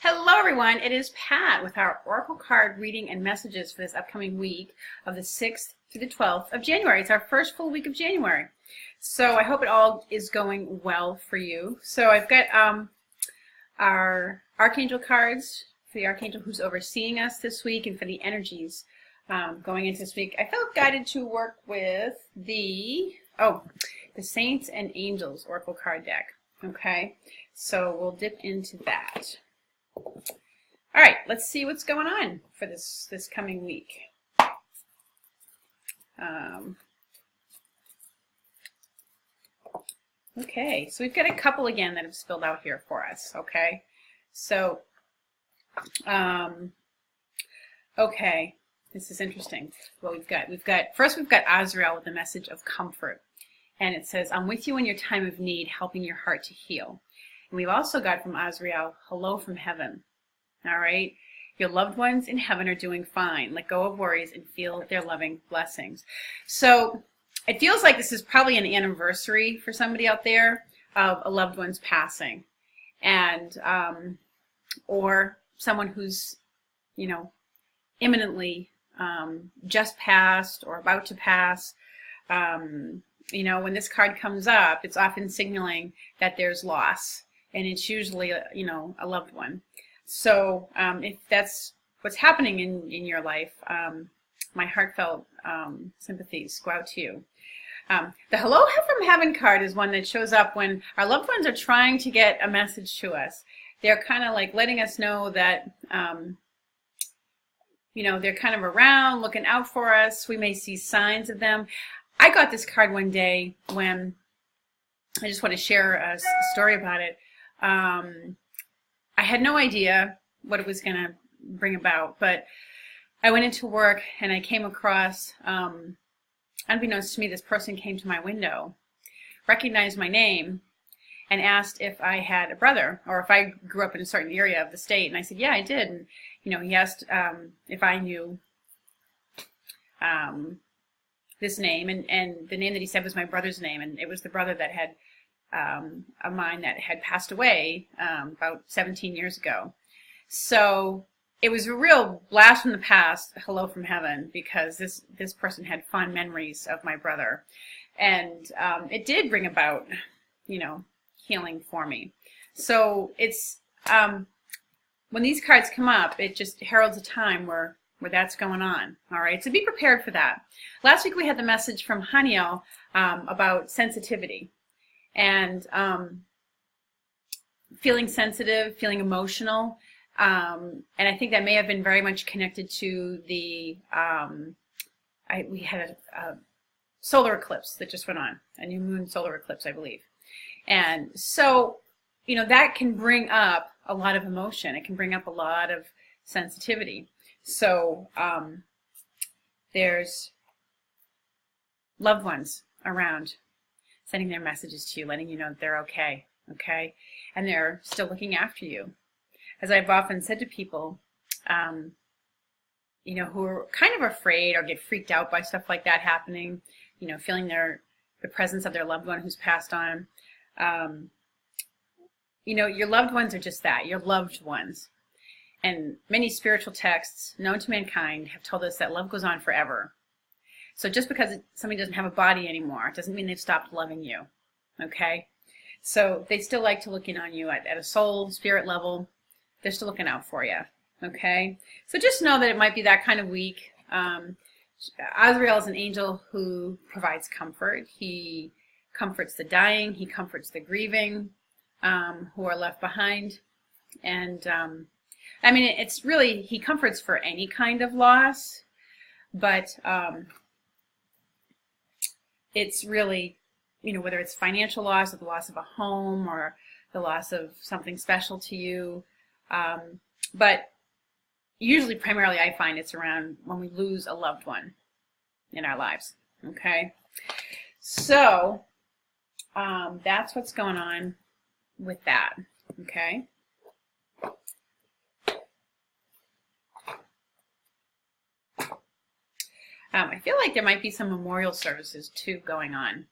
Hello everyone, it is Pat with our Oracle card reading and messages for this upcoming week of the 6th through the 12th of January. It's our first full week of January. So I hope it all is going well for you. So I've got our Archangel cards for the Archangel who's overseeing us this week and for the energies going into this week. I felt guided to work with the Saints and Angels Oracle card deck. Okay, so we'll dip into that. All right, let's see what's going on for this coming week. Okay, so we've got a couple again that have spilled out here for us. Okay, so okay, this is interesting. Well, we've got Azrael with the message of comfort, and it says, "I'm with you in your time of need, helping your heart to heal." And we've also got from Azrael, "Hello from heaven." All right? Your loved ones in heaven are doing fine. Let go of worries and feel their loving blessings. So it feels like this is probably an anniversary for somebody out there of a loved one's passing. And, or someone who's, imminently just passed or about to pass. When this card comes up, it's often signaling that there's loss. And it's usually, a loved one. So if that's what's happening in your life, my heartfelt sympathies go out to you. The Hello from Heaven card is one that shows up when our loved ones are trying to get a message to us. They're kind of like letting us know that, they're kind of around, looking out for us. We may see signs of them. I got this card one day when I just want to share a story about it. I had no idea what it was going to bring about, but I went into work and I came across, unbeknownst to me, this person came to my window, recognized my name, and asked if I had a brother or if I grew up in a certain area of the state. And I said, yeah, I did. And, he asked if I knew this name, and the name that he said was my brother's name, and it was the brother that had of mine that had passed away about 17 years ago. So it was a real blast from the past, hello from heaven, because this person had fond memories of my brother. And it did bring about, healing for me. So it's, when these cards come up, it just heralds a time where that's going on. All right, so be prepared for that. Last week we had the message from Haniel about sensitivity. And feeling sensitive, feeling emotional, and I think that may have been very much connected to the, we had a solar eclipse that just went on, a new moon solar eclipse, I believe. And so, that can bring up a lot of emotion. It can bring up a lot of sensitivity. So there's loved ones around, sending their messages to you, letting you know that they're okay, and they're still looking after you. As I've often said to people, who are kind of afraid or get freaked out by stuff like that happening, feeling the presence of their loved one who's passed on. Your loved ones are just that, your loved ones. And many spiritual texts known to mankind have told us that love goes on forever. So just because somebody doesn't have a body anymore, it doesn't mean they've stopped loving you, okay? So they still like to look in on you at a soul, spirit level. They're still looking out for you, okay? So just know that it might be that kind of week. Azrael is an angel who provides comfort. He comforts the dying. He comforts the grieving who are left behind. And, it's really, he comforts for any kind of loss, but it's really, whether it's financial loss or the loss of a home or the loss of something special to you. But usually, primarily, I find it's around when we lose a loved one in our lives. Okay? So that's what's going on with that. Okay? I feel like there might be some memorial services too going on.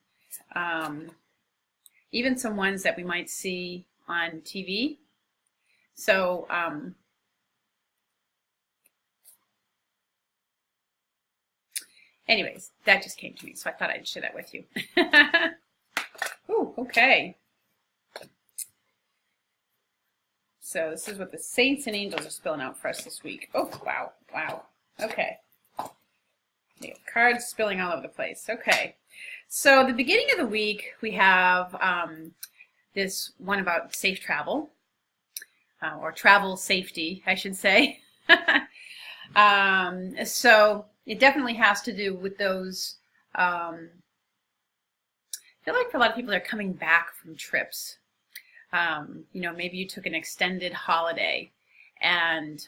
Even some ones that we might see on TV. So, anyways, that just came to me, so I thought I'd share that with you. Ooh, okay. So this is what the saints and angels are spilling out for us this week. Oh, wow, wow. Okay. Cards spilling all over the place. Okay. So the beginning of the week, we have this one about safe travel, or travel safety, I should say. So it definitely has to do with those, I feel like for a lot of people, they're coming back from trips. You know, maybe you took an extended holiday and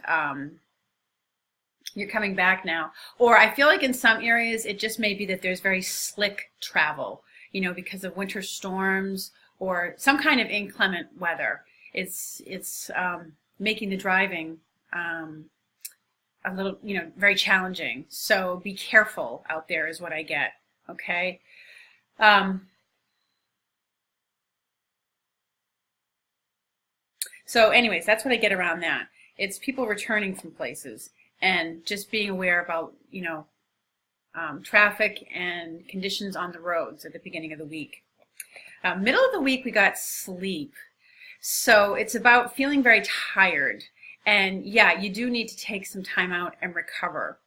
you're coming back now. Or I feel like in some areas, it just may be that there's very slick travel, you know, because of winter storms or some kind of inclement weather. It's making the driving a little, you know, very challenging. So be careful out there is what I get, okay? So anyways, that's what I get around that. It's people returning from places and just being aware about, you know, traffic and conditions on the roads at the beginning of the week. Middle of the week, we got sleep. So it's about feeling very tired. And yeah, you do need to take some time out and recover.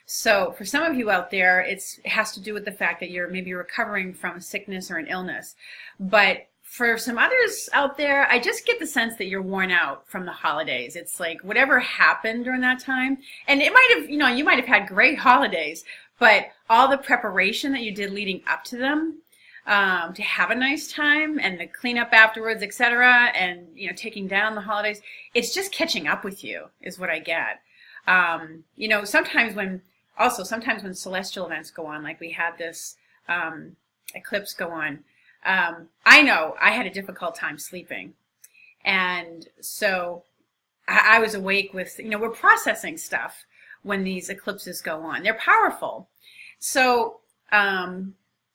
So for some of you out there, it has to do with the fact that you're maybe recovering from a sickness or an illness. But for some others out there, I just get the sense that you're worn out from the holidays. It's like whatever happened during that time. And it might have, you know, you might have had great holidays, but all the preparation that you did leading up to them, to have a nice time and the cleanup afterwards, etc., and, you know, taking down the holidays, it's just catching up with you is what I get. You know, sometimes when celestial events go on, like we had this eclipse go on, I know I had a difficult time sleeping. And so I was awake with, you know, we're processing stuff when these eclipses go on. They're powerful. So,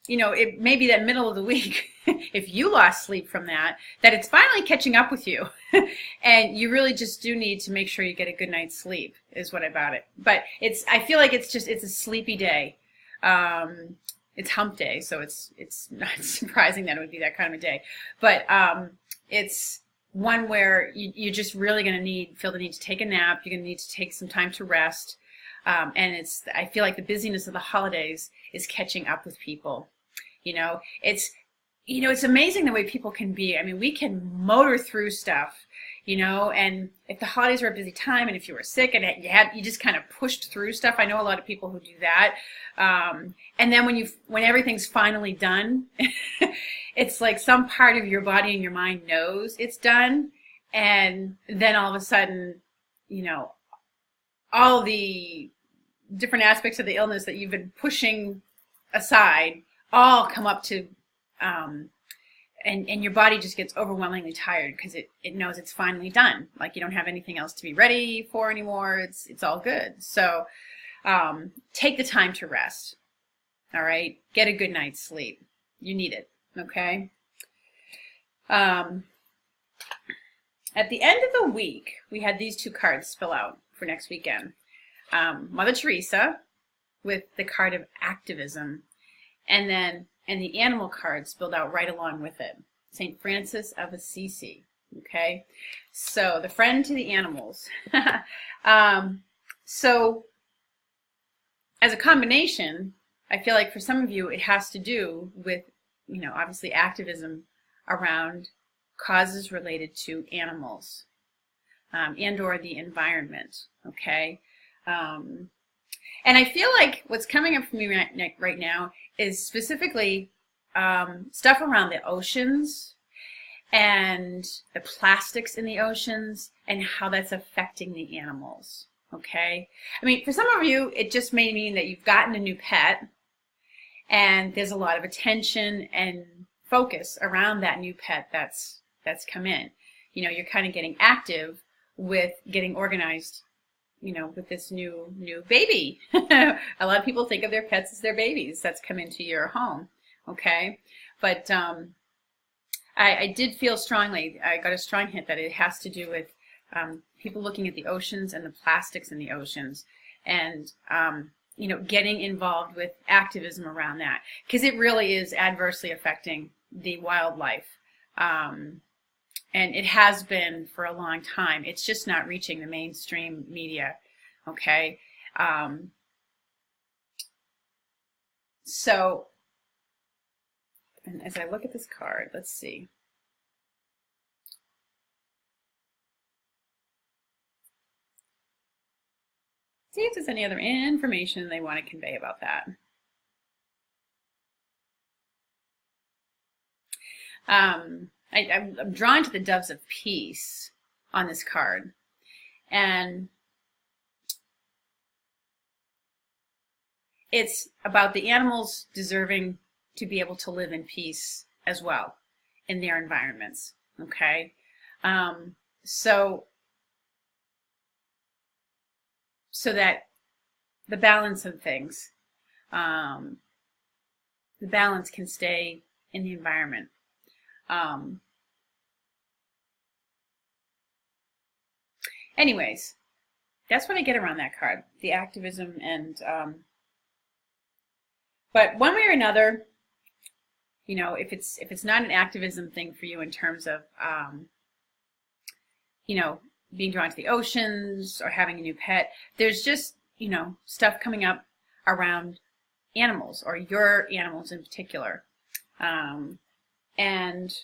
you know, it may be that middle of the week, if you lost sleep from that it's finally catching up with you. And you really just do need to make sure you get a good night's sleep is what about it. But I feel like it's a sleepy day. It's hump day, so it's not surprising that it would be that kind of a day. But it's one where you're just really going to feel the need to take a nap. You're going to need to take some time to rest. And I feel like the busyness of the holidays is catching up with people. You know, it's amazing the way people can be. I mean, we can motor through stuff, you know, and if the holidays were a busy time and if you were sick and you just kind of pushed through stuff. I know a lot of people who do that. And then when everything's finally done, it's like some part of your body and your mind knows it's done. And then all of a sudden, you know, all the different aspects of the illness that you've been pushing aside all come up to, and your body just gets overwhelmingly tired because it knows it's finally done. Like you don't have anything else to be ready for anymore. It's all good. So take the time to rest. All right? Get a good night's sleep. You need it. Okay? At the end of the week, we had these two cards spill out for next weekend. Mother Teresa with the card of activism, and the animal card spilled out right along with it. St. Francis of Assisi. Okay? So the friend to the animals. So as a combination, I feel like for some of you it has to do with, you know, obviously activism around causes related to animals and or the environment. Okay? And I feel like what's coming up for me right now is specifically stuff around the oceans and the plastics in the oceans and how that's affecting the animals. Okay? I mean, for some of you, it just may mean that you've gotten a new pet and there's a lot of attention and focus around that new pet that's come in. You know, you're kind of getting active with getting organized, you know, with this new baby. A lot of people think of their pets as their babies that's come into your home. Okay? But I did feel strongly, I got a strong hint that it has to do with people looking at the oceans and the plastics in the oceans, and you know, getting involved with activism around that, because it really is adversely affecting the wildlife. And it has been for a long time. It's just not reaching the mainstream media, okay? So, and as I look at this card, let's see. See if there's any other information they want to convey about that. I'm drawn to the Doves of Peace on this card, and it's about the animals deserving to be able to live in peace as well in their environments, okay? So that the balance of things, the balance can stay in the environment. Anyways, that's what I get around that card, the activism, and but one way or another, you know, if it's not an activism thing for you in terms of you know, being drawn to the oceans or having a new pet, there's just, you know, stuff coming up around animals, or your animals in particular. And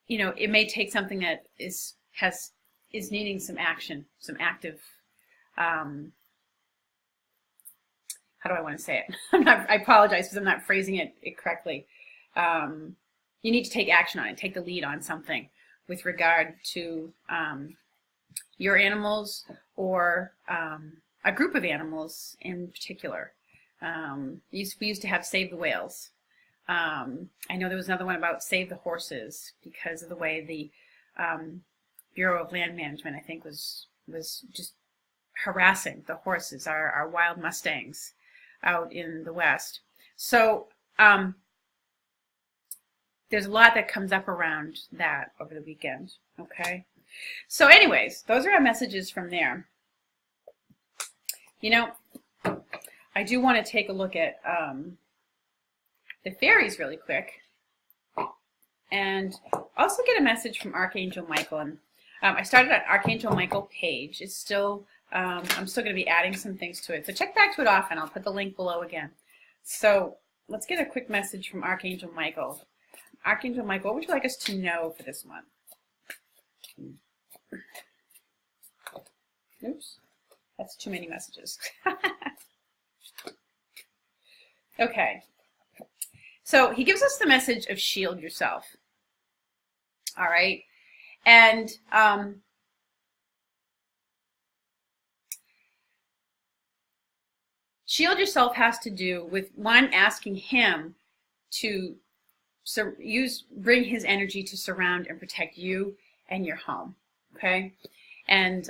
you know, it may take something that is needing some action, some active, how do I want to say it? I apologize because I'm not phrasing it correctly. You need to take action on it, take the lead on something with regard to your animals, or a group of animals in particular. We used to have Save the Whales. I know there was another one about Save the Horses, because of the way the Bureau of Land Management, I think, was just harassing the horses, our wild Mustangs out in the West. So there's a lot that comes up around that over the weekend, okay? So anyways, those are our messages from there. You know, I do want to take a look at the fairies really quick, and also get a message from Archangel Michael. And I started an Archangel Michael page. It's still, I'm still going to be adding some things to it, so check back to it often. I'll put the link below again. So let's get a quick message from Archangel Michael. Archangel Michael, what would you like us to know for this month? Oops, that's too many messages. Okay. So he gives us the message of shield yourself. All right. And shield yourself has to do with, one, asking him to bring his energy to surround and protect you and your home. Okay. And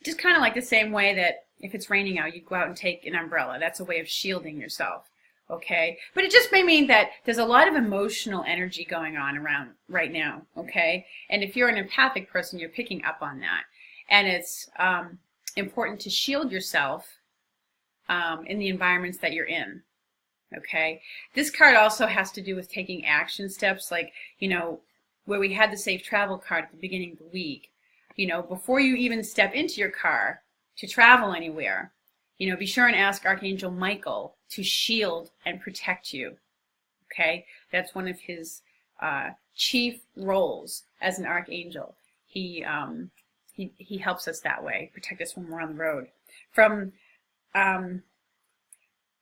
just kind of like the same way that if it's raining out, you go out and take an umbrella. That's a way of shielding yourself. Okay, but it just may mean that there's a lot of emotional energy going on around right now, okay? And if you're an empathic person, you're picking up on that. And it's important to shield yourself in the environments that you're in, okay? This card also has to do with taking action steps, like, you know, where we had the safe travel card at the beginning of the week. You know, before you even step into your car to travel anywhere, you know, be sure and ask Archangel Michael to shield and protect you, okay? That's one of his chief roles as an archangel. He helps us that way, protect us when we're on the road. From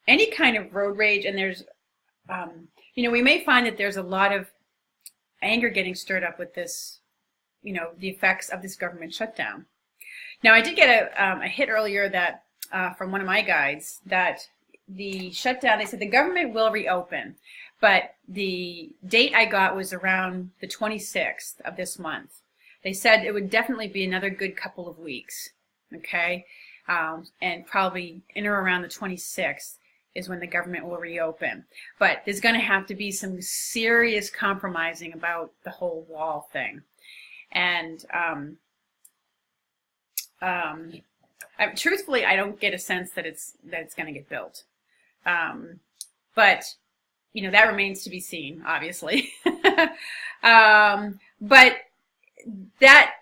any kind of road rage, and there's, you know, we may find that there's a lot of anger getting stirred up with this, you know, the effects of this government shutdown. Now, I did get a hit earlier that from one of my guides that the shutdown, they said the government will reopen, but the date I got was around the 26th of this month. They said it would definitely be another good couple of weeks, okay? And probably in or around the 26th, is when the government will reopen. But there's going to have to be some serious compromising about the whole wall thing. And truthfully, I don't get a sense that it's going to get built. But you know, that remains to be seen, obviously. But that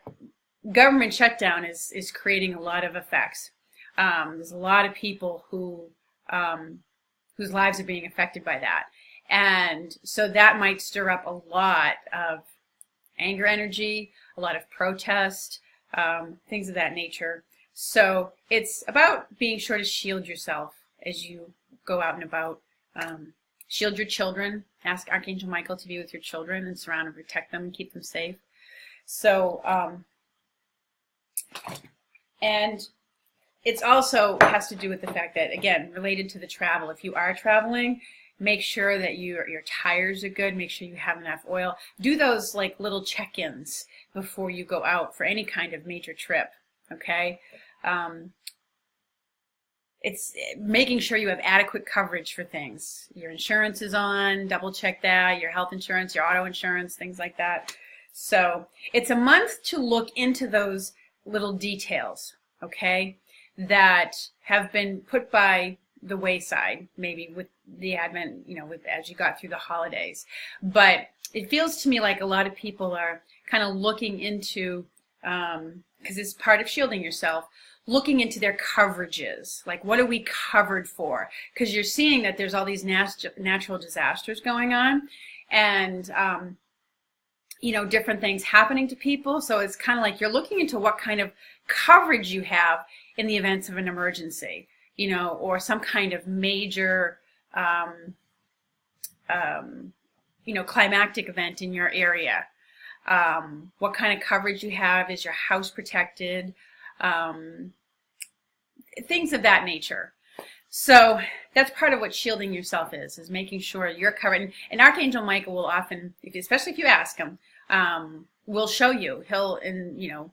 government shutdown is creating a lot of effects. There's a lot of people who whose lives are being affected by that, and so that might stir up a lot of anger energy, a lot of protest, things of that nature. So it's about being sure to shield yourself as you go out and about. Shield your children. Ask Archangel Michael to be with your children and surround and protect them and keep them safe. So, and it's also has to do with the fact that, again, related to the travel, if you are traveling, make sure that your tires are good. Make sure you have enough oil. Do those like little check-ins before you go out for any kind of major trip, okay? It's making sure you have adequate coverage for things. Your insurance is on, double check that, your health insurance, your auto insurance, things like that. So it's a month to look into those little details, okay, that have been put by the wayside, maybe with the advent, you know, as you got through the holidays. But it feels to me like a lot of people are kind of looking into, because it's part of shielding yourself, looking into their coverages, like what are we covered for? Because you're seeing that there's all these natural disasters going on, and you know, different things happening to people. So it's kind of like you're looking into what kind of coverage you have in the events of an emergency, you know, or some kind of major, you know, climactic event in your area. What kind of coverage you have? Is your house protected? Things of that nature. So that's part of what shielding yourself is making sure you're covered. And Archangel Michael will often, especially if you ask him, will show you. He'll, you know,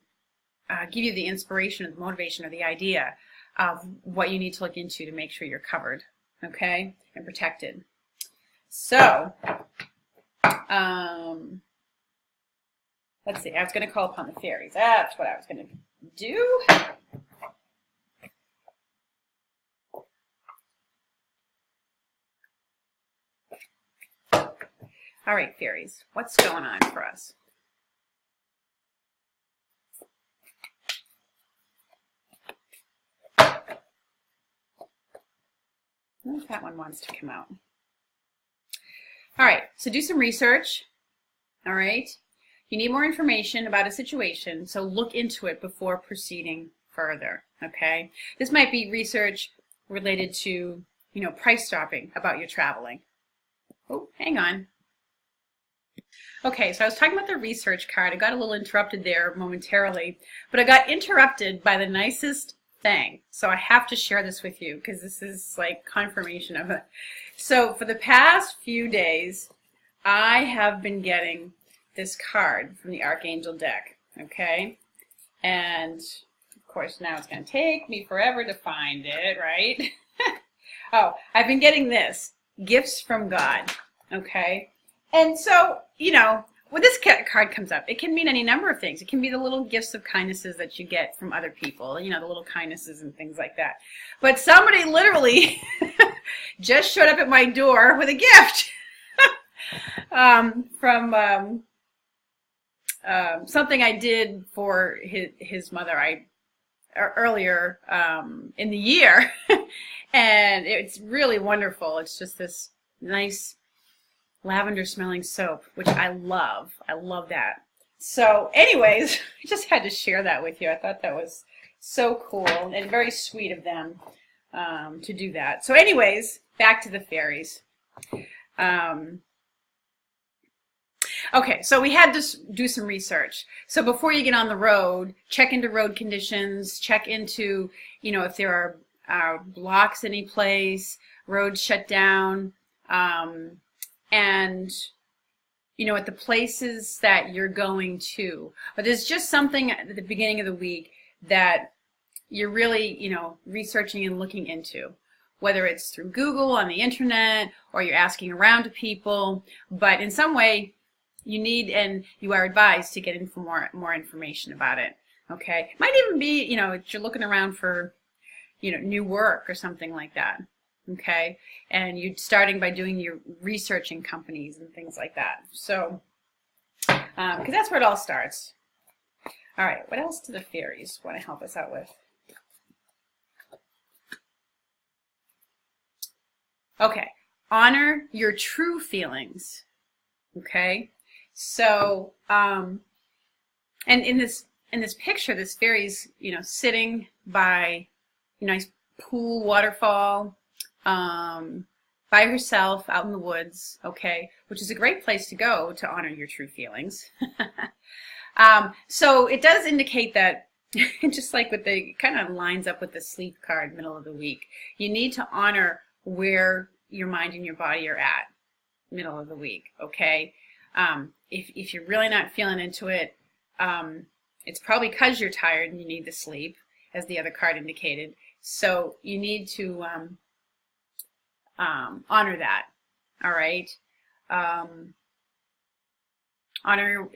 give you the inspiration or the motivation or the idea of what you need to look into to make sure you're covered, okay, and protected. So, let's see. I was going to call upon the fairies. That's what I was going to do. All right, fairies, what's going on for us? What if that one wants to come out? All right, so do some research. All right, you need more information about a situation, so look into it before proceeding further, okay? This might be research related to, you know, price shopping about your traveling. Oh, hang on. Okay, so I was talking about the research card. I got a little interrupted there momentarily, but I got interrupted by the nicest thing. So I have to share this with you because this is like confirmation of it. So for the past few days, I have been getting this card from the Archangel deck, okay? And of course now it's going to take me forever to find it, right? Oh, I've been getting this, Gifts from God, okay? And so, you know, when this card comes up, it can mean any number of things. It can be the little gifts of kindnesses that you get from other people, you know, the little kindnesses and things like that. But somebody literally just showed up at my door with a gift from something I did for his mother earlier in the year. And it's really wonderful. It's just this nice lavender smelling soap, which I love. I love that. So anyways, I just had to share that with you. I thought that was so cool and very sweet of them to do that. So anyways, back to the fairies. Okay, so we had to do some research. So before you get on the road, check into road conditions, check into, you know, if there are blocks any place, roads shut down, and, you know, at the places that you're going to. But there's just something at the beginning of the week that you're really, you know, researching and looking into. whether it's through Google, on the internet, or you're asking around to people. But in some way, you need and you are advised to get in for more information about it. Okay, might even be, you know, if you're looking around for, you know, new work or something like that. Okay, and you're starting by doing your research in companies and things like that. So, because that's where it all starts. All right, what else do the fairies want to help us out with? Okay, honor your true feelings. Okay, so and in this picture, this fairy's, you know, sitting by a nice pool, waterfall, by herself out in the woods. Okay, which is a great place to go to honor your true feelings. So it does indicate that, just like with the, kind of lines up with the sleep card, middle of the week, you need to honor where your mind and your body are at, middle of the week, okay? If you're really not feeling into it, it's probably because you're tired and you need the sleep, as the other card indicated. So you need to honor that, all right? Honor,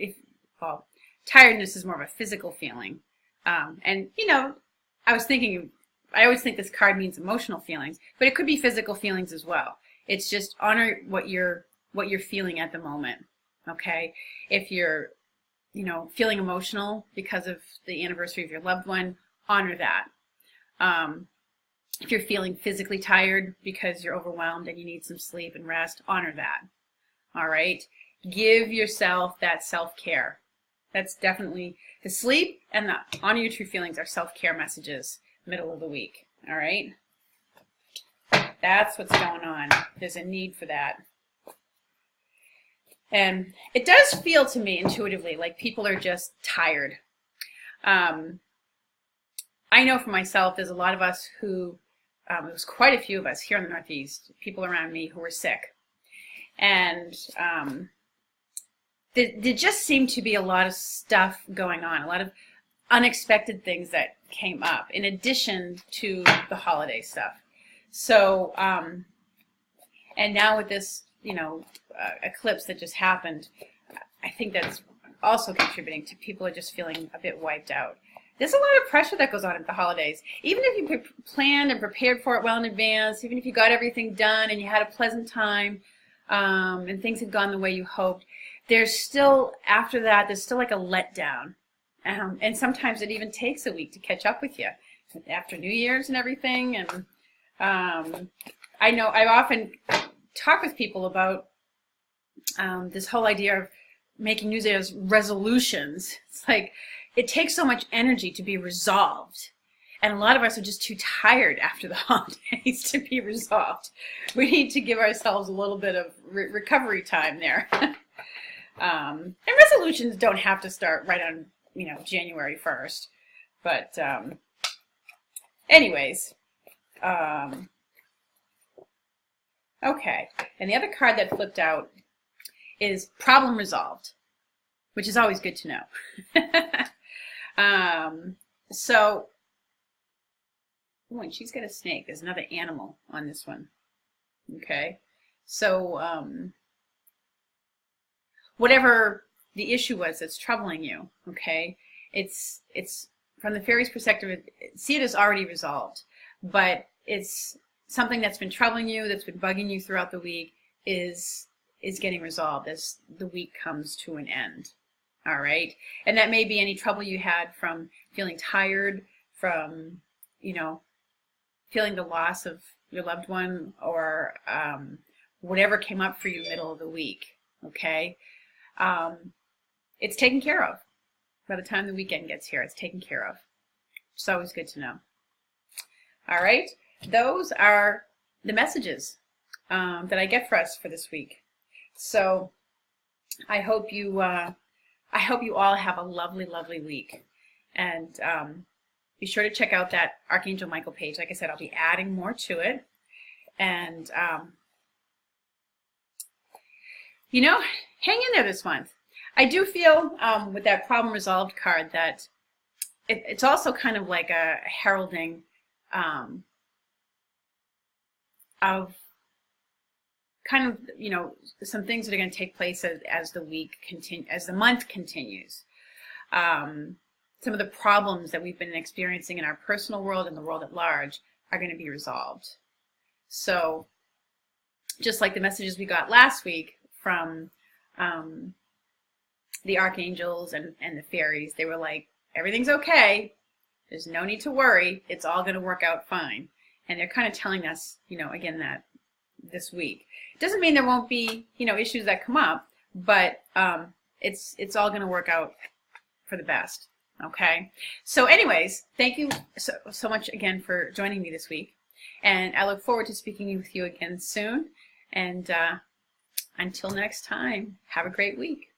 well, tiredness is more of a physical feeling. And, you know, I always think this card means emotional feelings, but it could be physical feelings as well. It's just honor what you're feeling at the moment, okay? If you're, you know, feeling emotional because of the anniversary of your loved one, honor that. If you're feeling physically tired because you're overwhelmed and you need some sleep and rest, honor that, all right? Give yourself that self-care. That's definitely, the sleep and the honor your true feelings are self-care messages, middle of the week, all right? That's what's going on. There's a need for that. And it does feel to me intuitively like people are just tired. I know for myself, there's a lot of us who, there was quite a few of us here in the Northeast, people around me who were sick. And there just seemed to be a lot of stuff going on, a lot of unexpected things that came up in addition to the holiday stuff. So, and now with this, you know, eclipse that just happened, I think that's also contributing to people are just feeling a bit wiped out. There's a lot of pressure that goes on at the holidays. Even if you planned and prepared for it well in advance, even if you got everything done and you had a pleasant time, and things had gone the way you hoped, there's still, after that, there's still like a letdown. And sometimes it even takes a week to catch up with you after New Year's and everything. And I know I often talk with people about this whole idea of making New Year's resolutions. It's like it takes so much energy to be resolved. And a lot of us are just too tired after the holidays to be resolved. We need to give ourselves a little bit of recovery time there. And resolutions don't have to start right on, you know, January 1st. But anyways, okay. And the other card that flipped out is problem resolved, which is always good to know. So, oh, and she's got a snake. There's another animal on this one. Okay. So, whatever the issue was that's troubling you, okay, it's from the fairies' perspective, see it as already resolved, but it's something that's been troubling you, that's been bugging you throughout the week, is getting resolved as the week comes to an end. All right, and that may be any trouble you had from feeling tired, from, you know, feeling the loss of your loved one, or whatever came up for you middle of the week. Okay, it's taken care of. By the time the weekend gets here, it's taken care of. It's always good to know. All right, those are the messages that I get for us for this week. So I hope you all have a lovely, lovely week. And be sure to check out that Archangel Michael page. Like I said, I'll be adding more to it. And, you know, hang in there this month. I do feel with that problem resolved card that it's also kind of like a heralding of kind of, some things that are going to take place as the month continues. Some of the problems that we've been experiencing in our personal world and the world at large are going to be resolved. So just like the messages we got last week from the archangels and the fairies, they were like, everything's okay. There's no need to worry. It's all going to work out fine. And they're kind of telling us, again, that this week. It doesn't mean there won't be, issues that come up, but it's all going to work out for the best. Okay. So anyways, thank you so much again for joining me this week. And I look forward to speaking with you again soon. And until next time, have a great week.